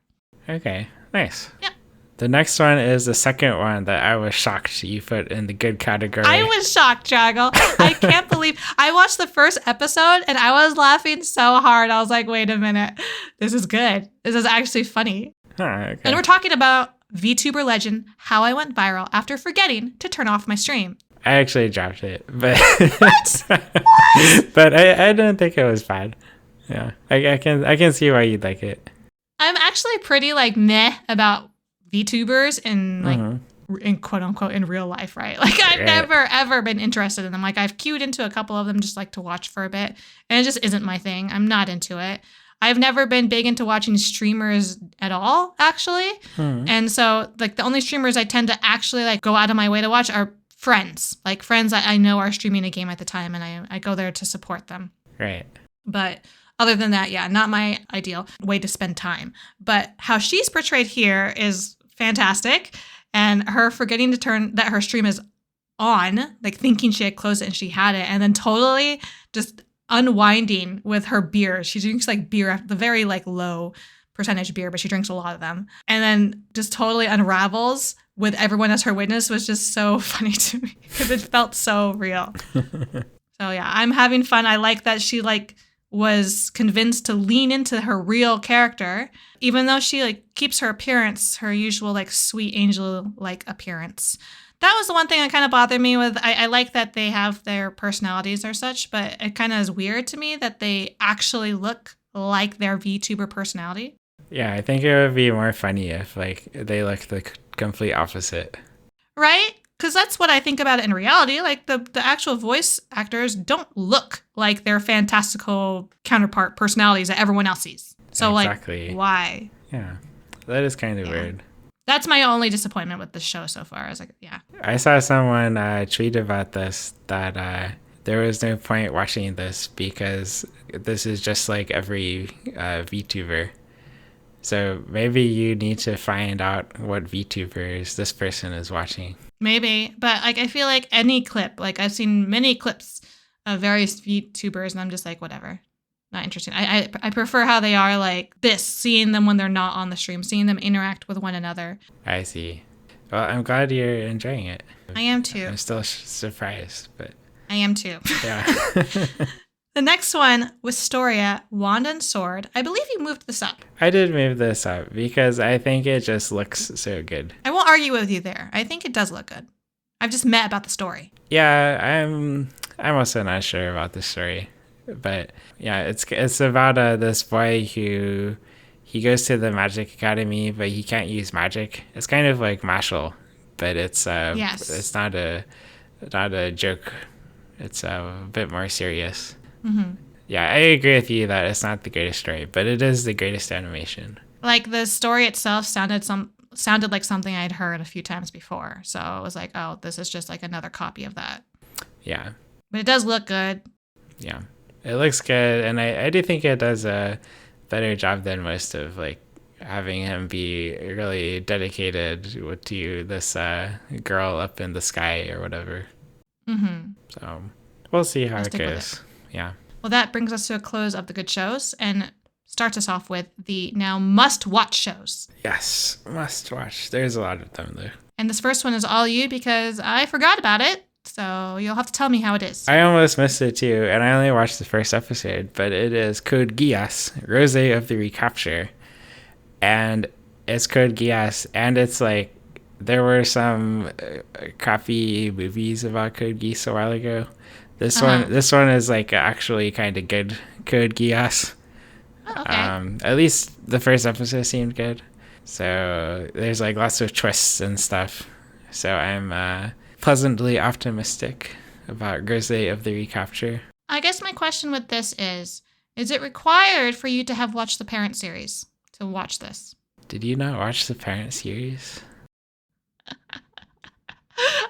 Okay, nice. Yeah. The next one is the second one that I was shocked you put in the good category. I was shocked, Jaggle. I can't believe I watched the first episode and I was laughing so hard. I was like, wait a minute. This is good. This is actually funny. Okay. And we're talking about VTuber legend, How I Went Viral After Forgetting to Turn Off My Stream. I actually dropped it, but What? but I don't think it was bad. Yeah, I can see why you'd like it. I'm actually pretty like meh about VTubers in like in quote unquote in real life, right? Like I've never ever been interested in them. Like I've queued into a couple of them just like to watch for a bit, and it just isn't my thing. I'm not into it. I've never been big into watching streamers at all, actually. And so like the only streamers I tend to actually like go out of my way to watch are friends. Like friends that I know are streaming a game at the time, and I go there to support them. Right. But other than that, yeah, not my ideal way to spend time. But how she's portrayed here is fantastic. And her forgetting to turn that her stream is on, like thinking she had closed it and she had it, and then totally just unwinding with her beer. She drinks like beer at the very like low percentage beer, but she drinks a lot of them. And then just totally unravels with everyone as her witness was just so funny to me because it felt so real. So yeah, I'm having fun. I like that she like was convinced to lean into her real character, even though she like keeps her appearance, her usual like sweet angel like appearance. That was the one thing that kind of bothered me with, I like that they have their personalities or such, but it kind of is weird to me that they actually look like their VTuber personality. Yeah, I think it would be more funny if like they look the complete opposite. Right? Because that's what I think about it in reality. Like the actual voice actors don't look like their fantastical counterpart personalities that everyone else sees. So exactly. Like, why? Yeah, that is kind of weird. That's my only disappointment with the show so far. I was like, yeah. I saw someone tweet about this, that there was no point watching this because this is just like every VTuber. So maybe you need to find out what VTubers this person is watching. Maybe, but like I feel like any clip, like I've seen many clips of various VTubers and I'm just like, whatever. Not interesting. I prefer how they are like this, seeing them when they're not on the stream, seeing them interact with one another. I see. Well, I'm glad you're enjoying it. I am too. I'm still surprised, but... I am too. Yeah. The next one, Wistoria, Wand and Sword. I believe you moved this up. I did move this up because I think it just looks so good. I won't argue with you there. I think it does look good. I've just met about the story. Yeah, I'm also not sure about the story. But yeah, it's about this boy who he goes to the magic academy, but he can't use magic. It's kind of like Mashal, but it's it's not a joke. It's a bit more serious. Mm-hmm. Yeah, I agree with you that it's not the greatest story, but it is the greatest animation. Like the story itself sounded like something I'd heard a few times before, so I was like, oh, this is just like another copy of that. Yeah, but it does look good. Yeah. It looks good, and I do think it does a better job than most of like having him be really dedicated to this girl up in the sky or whatever. Mm-hmm. So we'll see how it goes. Yeah. Well, that brings us to a close of the good shows and starts us off with the now must-watch shows. Yes, must-watch. There's a lot of them, though. And this first one is all you because I forgot about it. So you'll have to tell me how it is. I almost missed it too, and I only watched the first episode, but it is Code Geass, Rozé of the Recapture. And it's Code Geass, and it's like, there were some crappy movies about Code Geass a while ago. This one is like actually kind of good Code Geass. Oh, okay. At least the first episode seemed good. So there's like lots of twists and stuff. So I'm pleasantly optimistic about Rozé of the Recapture. I guess my question with this is it required for you to have watched the Parent series to watch this? Did you not watch the Parent series?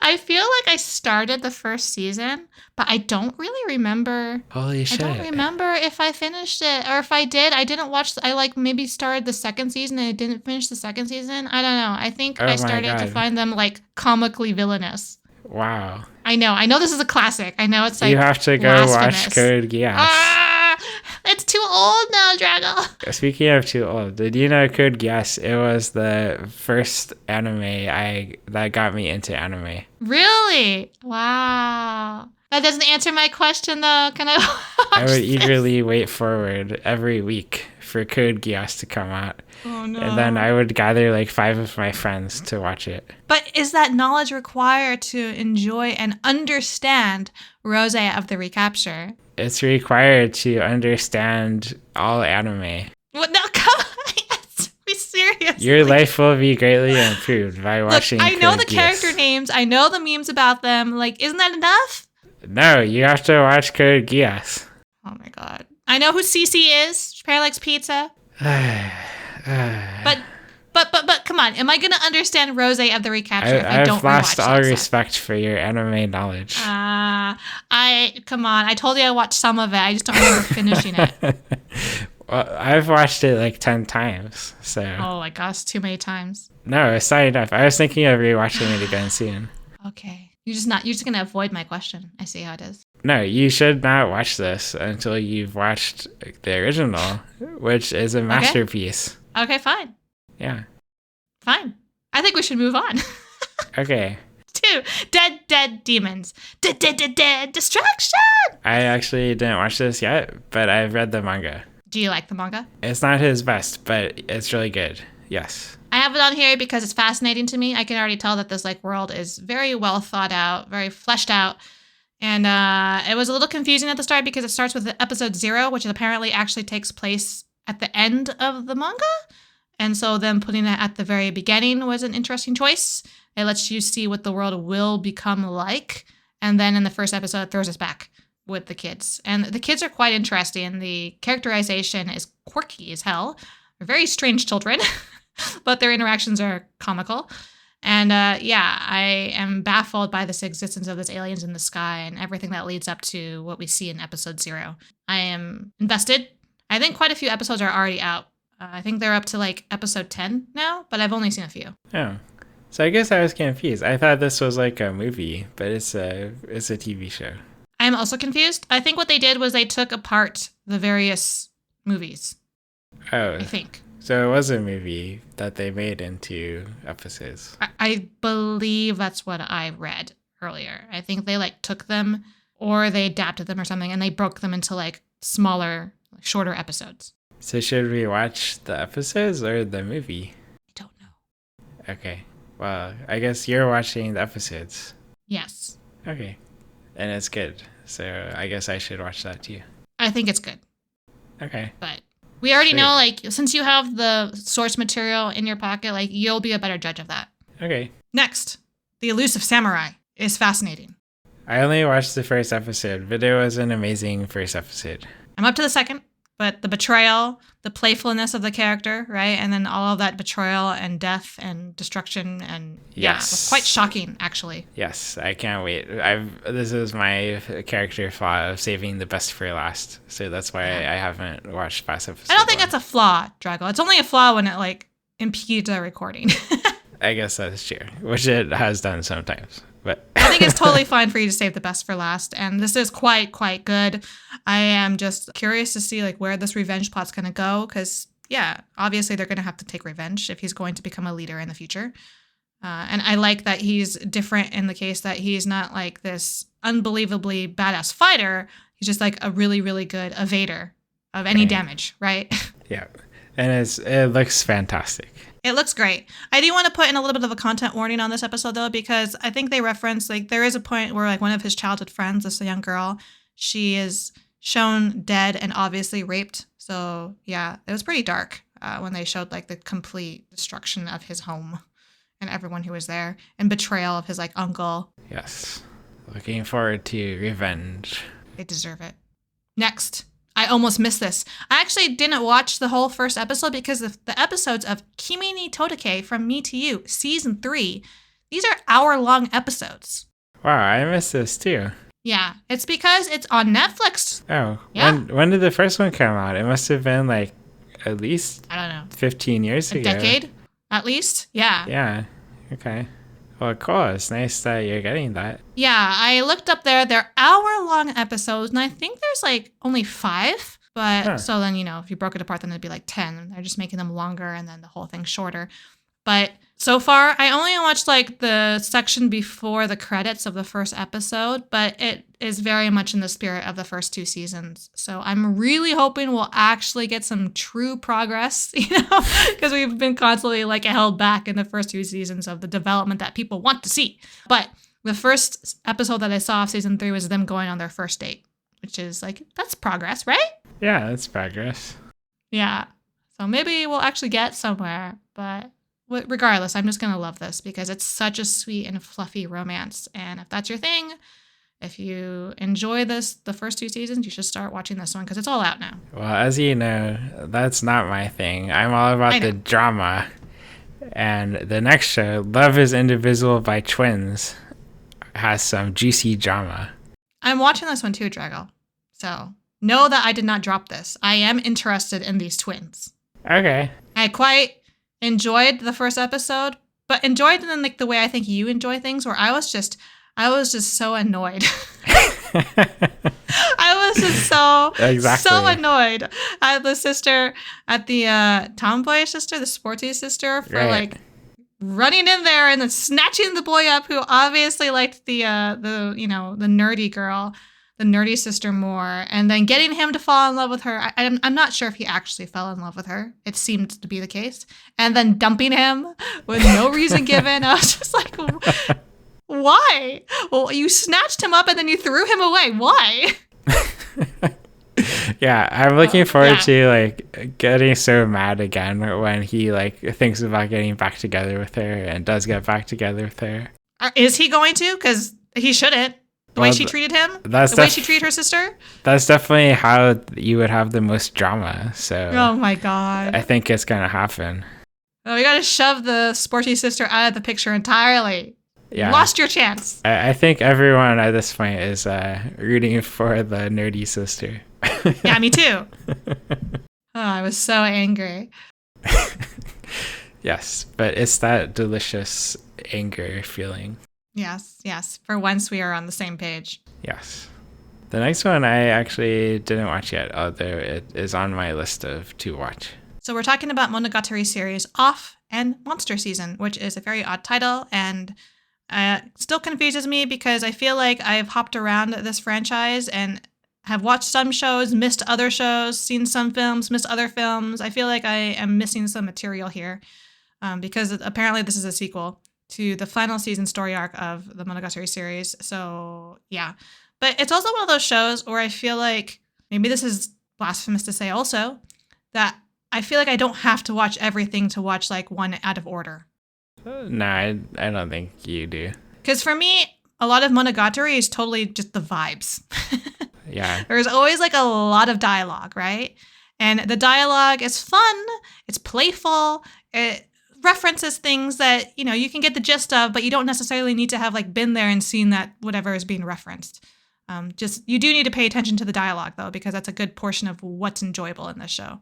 I feel like I started the first season, but I don't really remember. Holy shit. I don't remember if I finished it, or if I did. I didn't watch. I like maybe started the second season and I didn't finish the second season. I don't know. I think I started to find them like comically villainous. Wow. I know this is a classic. I know it's like you have to go watch Code Geass. It's too old now, Drago. Speaking of too old, did you know Code Geass? It was the first anime that got me into anime. Really? Wow. That doesn't answer my question, though. Can I watch I would eagerly wait forward every week for Code Geass to come out. Oh, no. And then I would gather like 5 of my friends to watch it. But is that knowledge required to enjoy and understand Rozé of the Recapture? It's required to understand all anime. What? No, come on. Be serious. Your life will be greatly improved by watching I know Code the Geass. character names. I know the memes about them. Like, isn't that enough? No, you have to watch Code Geass. Oh my god. I know who Cece is. She apparently likes pizza. But come on. Am I going to understand Rozé of the Recapture if I don't I've lost all that respect for your anime knowledge. Come on. I told you I watched some of it. I just don't remember finishing it. Well, I've watched it like 10 times, so. Oh my gosh, too many times. No, it's not enough. I was thinking of rewatching it again soon. Okay. You're just going to avoid my question. I see how it is. No, you should not watch this until you've watched the original, which is a masterpiece. Okay, fine. Yeah. Fine. I think we should move on. Okay. 2. Dead demons. Dead destruction! I actually didn't watch this yet, but I've read the manga. Do you like the manga? It's not his best, but it's really good. Yes. I have it on here because it's fascinating to me. I can already tell that this like world is very well thought out, very fleshed out. And it was a little confusing at the start because it starts with episode 0, which apparently actually takes place at the end of the manga. And so then putting it at the very beginning was an interesting choice. It lets you see what the world will become like. And then in the first episode, it throws us back with the kids. And the kids are quite interesting. The characterization is quirky as hell. They're very strange children, but their interactions are comical. And I am baffled by this existence of this aliens in the sky and everything that leads up to what we see in episode 0. I am invested. I think quite a few episodes are already out. I think they're up to like episode 10 now, but I've only seen a few. Oh. So I guess I was confused. I thought this was like a movie, but it's a TV show. I'm also confused. I think what they did was they took apart the various movies. Oh. I think. So it was a movie that they made into episodes. I believe that's what I read earlier. I think they like took them or they adapted them or something and they broke them into like smaller, shorter episodes. So should we watch the episodes or the movie? I don't know. Okay. Well, I guess you're watching the episodes. Yes. Okay. And it's good. So I guess I should watch that too. I think it's good. Okay. But we already know, like, since you have the source material in your pocket, like, you'll be a better judge of that. Okay. Next, The Elusive Samurai is fascinating. I only watched the first episode, but it was an amazing first episode. I'm up to the second. But the betrayal, the playfulness of the character, right? And then all of that betrayal and death and destruction and it was quite shocking, actually. Yes, I can't wait. This is my character flaw of saving the best for last. So that's why I haven't watched past episodes. I don't think that's a flaw, Drago. It's only a flaw when it like impedes a recording. I guess that's true, which it has done sometimes. But I think it's totally fine for you to save the best for last. And this is quite good. I am just curious to see like where this revenge plot's going to go. Because, obviously they're going to have to take revenge if he's going to become a leader in the future. And I like that he's different in the case that he's not like this unbelievably badass fighter. He's just like a really, really good evader of any damage, right? Yeah. And it looks fantastic. It looks great. I do want to put in a little bit of a content warning on this episode, though, because I think they reference, like, there is a point where, like, one of his childhood friends, this young girl, she is shown dead and obviously raped. So, yeah, it was pretty dark when they showed, like, the complete destruction of his home and everyone who was there and betrayal of his, like, uncle. Yes. Looking forward to revenge. They deserve it. Next. I almost missed this. I actually didn't watch the whole first episode because of the episodes of Kimi ni Totake from Me to You, Season 3. These are hour-long episodes. Wow, I missed this too. Yeah, it's because it's on Netflix. Oh, yeah. When did the first one come out? It must have been like at least, I don't know, 15 years ago. A decade, at least. Yeah. Yeah. Okay. Well, cool. It's nice that you're getting that. Yeah, I looked up there. They're hour-long episodes, and I think there's like only 5. But so then, if you broke it apart, then it'd be like 10. They're just making them longer and then the whole thing shorter. But so far, I only watched like the section before the credits of the first episode, but it is very much in the spirit of the first 2 seasons. So I'm really hoping we'll actually get some true progress, because we've been constantly like held back in the first 2 seasons of the development that people want to see. But the first episode that I saw of season 3 was them going on their first date, which is like, that's progress, right? Yeah, that's progress. Yeah. So maybe we'll actually get somewhere, but regardless, I'm just going to love this because it's such a sweet and fluffy romance. And if that's your thing, if you enjoy the first 2 seasons, you should start watching this one because it's all out now. Well, as you know, that's not my thing. I'm all about the drama. And the next show, Love is Indivisible by Twins, has some juicy drama. I'm watching this one too, Drago. So know that I did not drop this. I am interested in these twins. Okay. I quite enjoyed the first episode, but enjoyed in like the way I think you enjoy things, where I was just so annoyed. I was just so annoyed at the sister, at the tomboyish sister, the sporty sister, for like running in there and then snatching the boy up who obviously liked the nerdy girl, the nerdy sister more, and then getting him to fall in love with her. I'm not sure if he actually fell in love with her. It seemed to be the case. And then dumping him with no reason given. I was just like, why? Well, you snatched him up and then you threw him away. Why? Yeah, I'm looking forward to like getting so mad again when he like thinks about getting back together with her and does get back together with her. Is he going to? Because he shouldn't. The way she treated him? The way she treated her sister? That's definitely how you would have the most drama. So oh my God. I think it's going to happen. Oh, we got to shove the sporty sister out of the picture entirely. Yeah. Lost your chance. I think everyone at this point is rooting for the nerdy sister. Yeah, me too. I was so angry. Yes, but it's that delicious anger feeling. Yes. For once, we are on the same page. Yes. The next one I actually didn't watch yet, although it is on my list to watch. So we're talking about Monogatari series Off and Monster Season, which is a very odd title and still confuses me because I feel like I've hopped around this franchise and have watched some shows, missed other shows, seen some films, missed other films. I feel like I am missing some material here because apparently this is a sequel to the final season story arc of the Monogatari series. So, yeah. But it's also one of those shows where I feel like, maybe this is blasphemous to say also, that I feel like I don't have to watch everything to watch like one out of order. No, I don't think you do. Because for me, a lot of Monogatari is totally just the vibes. Yeah. There's always like a lot of dialogue, right? And the dialogue is fun. It's playful. It references things that, you can get the gist of, but you don't necessarily need to have like been there and seen that whatever is being referenced. You do need to pay attention to the dialogue though, because that's a good portion of what's enjoyable in this show.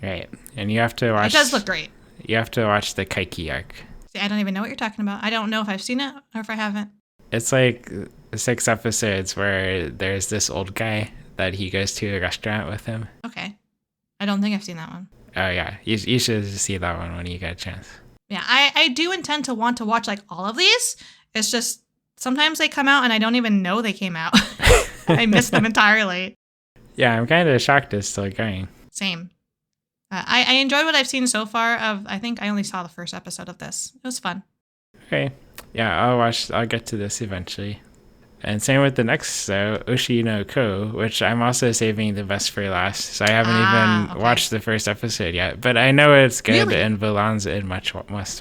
Right. And you have to watch... It does look great. You have to watch the Kaiseki arc. See, I don't even know what you're talking about. I don't know if I've seen it or if I haven't. It's like 6 episodes where there's this old guy that he goes to a restaurant with him. Okay. I don't think I've seen that one. Oh, yeah. You should see that one when you get a chance. Yeah, I do intend to want to watch like all of these. It's just sometimes they come out and I don't even know they came out. I miss them entirely. Yeah, I'm kind of shocked it's still going. Same. I enjoyed what I've seen so far of, I think I only saw the first episode of this. It was fun. Okay. Yeah, I'll get to this eventually. And same with the next show, Oshi no Ko, which I'm also saving the best for last. So I haven't even watched the first episode yet. But I know it's good and belongs in must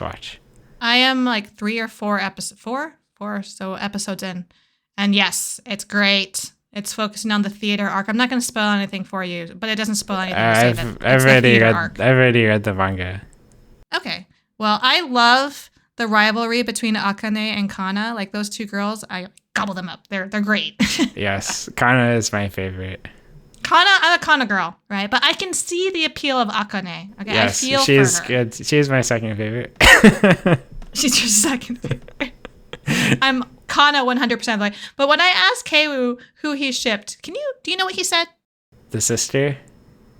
watch. I am like 3 or 4 episodes, 4 so episodes in. And yes, it's great. It's focusing on the theater arc. I'm not going to spoil anything for you, but it doesn't spoil anything to say that I've already read the manga. Okay. Well, I love the rivalry between Akane and Kana, like those two girls, I gobble them up. They're great. Yes, Kana is my favorite. I'm a Kana girl, right? But I can see the appeal of Akane. Okay, Yes, I feel she's for her. good. She's my second favorite. She's your second favorite. I'm Kana 100% like. But when I asked Keiwu who he shipped, do you know what he said? The sister?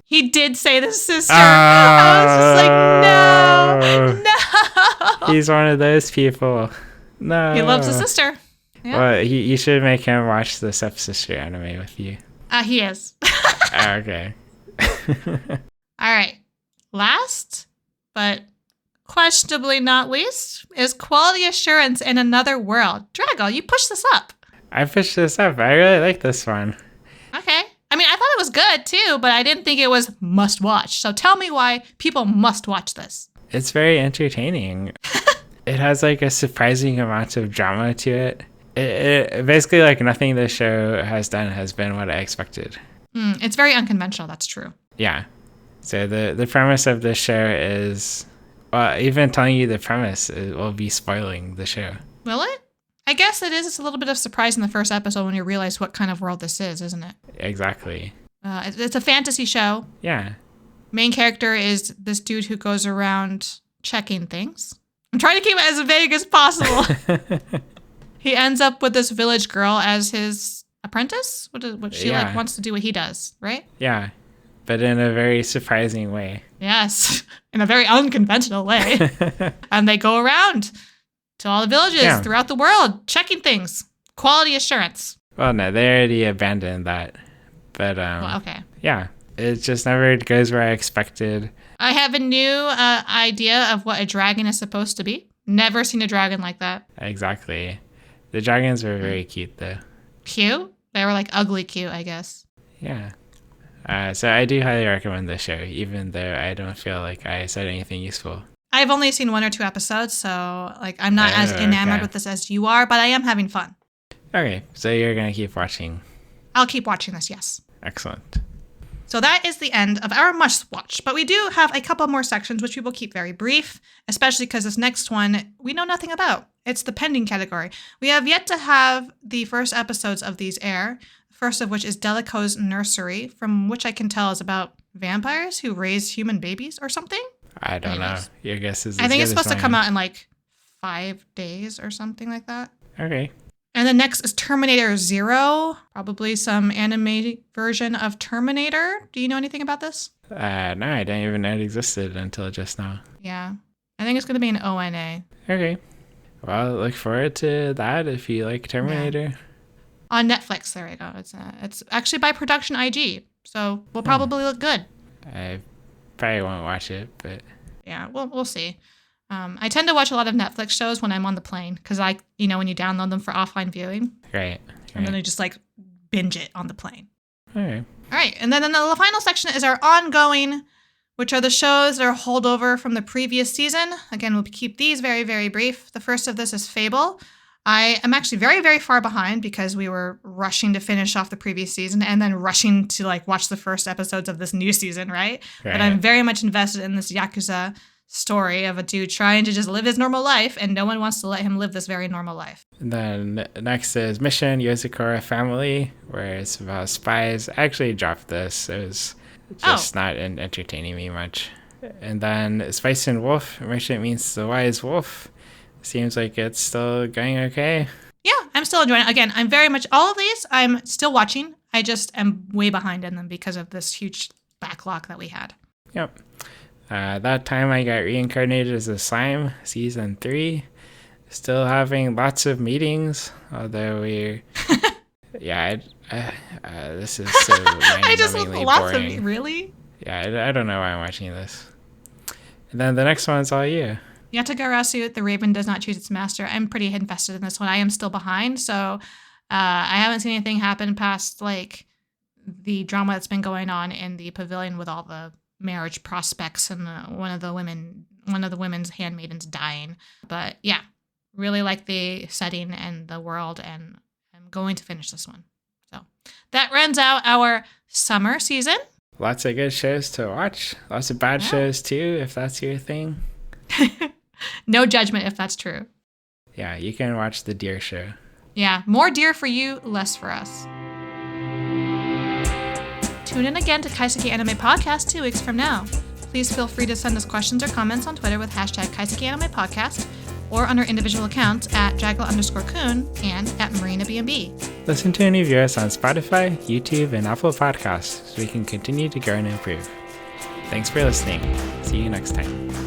He did say the sister. I was just like, no. He's one of those people. No. He loves the sister. Yeah. Well, you should make him watch the Stepsister anime with you. He is. Okay. All right. Last, but questionably not least, is quality assurance in another world. Drago, you pushed this up. I pushed this up. I really like this one. Okay. I mean, I thought it was good too, but I didn't think it was must watch. So tell me why people must watch this. It's very entertaining. It has like a surprising amount of drama to it. It basically, like, nothing this show has done has been what I expected. It's very unconventional. That's true. Yeah. So the premise of this show is, well, even telling you the premise will be spoiling the show. Will it? I guess it is. It's a little bit of surprise in the first episode when you realize what kind of world this is, isn't it? Exactly. It's a fantasy show. Yeah. Main character is this dude who goes around checking things. I'm trying to keep it as vague as possible. He ends up with this village girl as his apprentice. What she like wants to do what he does, right? Yeah, but in a very surprising way. Yes, in a very unconventional way. And they go around to all the villages throughout the world, checking things. Quality assurance. Well, no, they already abandoned that. But well, okay. Yeah, it just never goes where I expected. I have a new idea of what a dragon is supposed to be. Never seen a dragon like that. Exactly. The dragons were very cute, though. Cute? They were like ugly cute, I guess. Yeah. So I do highly recommend this show, even though I don't feel like I said anything useful. I've only seen 1 or 2 episodes, so like I'm not as enamored with this as you are, but I am having fun. Okay, so you're going to keep watching. I'll keep watching this, yes. Excellent. So that is the end of our must watch, but we do have a couple more sections which we will keep very brief, especially because this next one we know nothing about. It's the pending category. We have yet to have the first episodes of these air, first of which is Delico's Nursery, from which I can tell is about vampires who raise human babies or something. I don't know. Your guess is I think it's supposed to come out in like 5 days or something like that. Okay. And then next is Terminator Zero, probably some anime version of Terminator. Do you know anything about this? No, I didn't even know it existed until just now. Yeah. I think it's going to be an ONA. Okay. Well, look forward to that if you like Terminator. Yeah. On Netflix, there we go. It's actually by Production IG, so we'll probably look good. I probably won't watch it, but... Yeah, we'll see. I tend to watch a lot of Netflix shows when I'm on the plane because when you download them for offline viewing. Right. And then I just like binge it on the plane. All right. And then the final section is our ongoing, which are the shows that are holdover from the previous season. Again, we'll keep these very, very brief. The first of this is Fable. I am actually very, very far behind because we were rushing to finish off the previous season and then rushing to like watch the first episodes of this new season, right? But I'm very much invested in this Yakuza story of a dude trying to just live his normal life, and no one wants to let him live this very normal life. And then next is Mission Yozakura Family, where it's about spies. I actually dropped this. It was just not entertaining me much. And then Spice and Wolf, Merchant Means the Wise Wolf. Seems like it's still going okay. Yeah, I'm still enjoying it. Again, I'm very much, all of these I'm still watching. I just am way behind in them because of this huge backlog that we had. Yep. That time I got reincarnated as a slime, season 3. Still having lots of meetings, although we're... yeah, this is so I just lots boring. Of really? Yeah, I don't know why I'm watching this. And then the next one's all you. Yatagarasu, The Raven Does Not Choose Its Master. I'm pretty invested in this one. I am still behind, so I haven't seen anything happen past like the drama that's been going on in the pavilion with all the marriage prospects and one of the women's handmaidens dying. But yeah, really like the setting and the world, and I'm going to finish this one. So that rounds out our summer season. Lots of good shows to watch. Lots of bad shows too, if that's your thing. No judgment if that's true. Yeah, you can watch the deer show. Yeah, more deer for you, less for us. Tune in again to Kaiseki Anime Podcast 2 weeks from now. Please feel free to send us questions or comments on Twitter with hashtag Kaiseki Anime Podcast or on our individual accounts at Jagla_Kun and at MarinaBNB. Listen to and review us on Spotify, YouTube, and Apple Podcasts so we can continue to grow and improve. Thanks for listening. See you next time.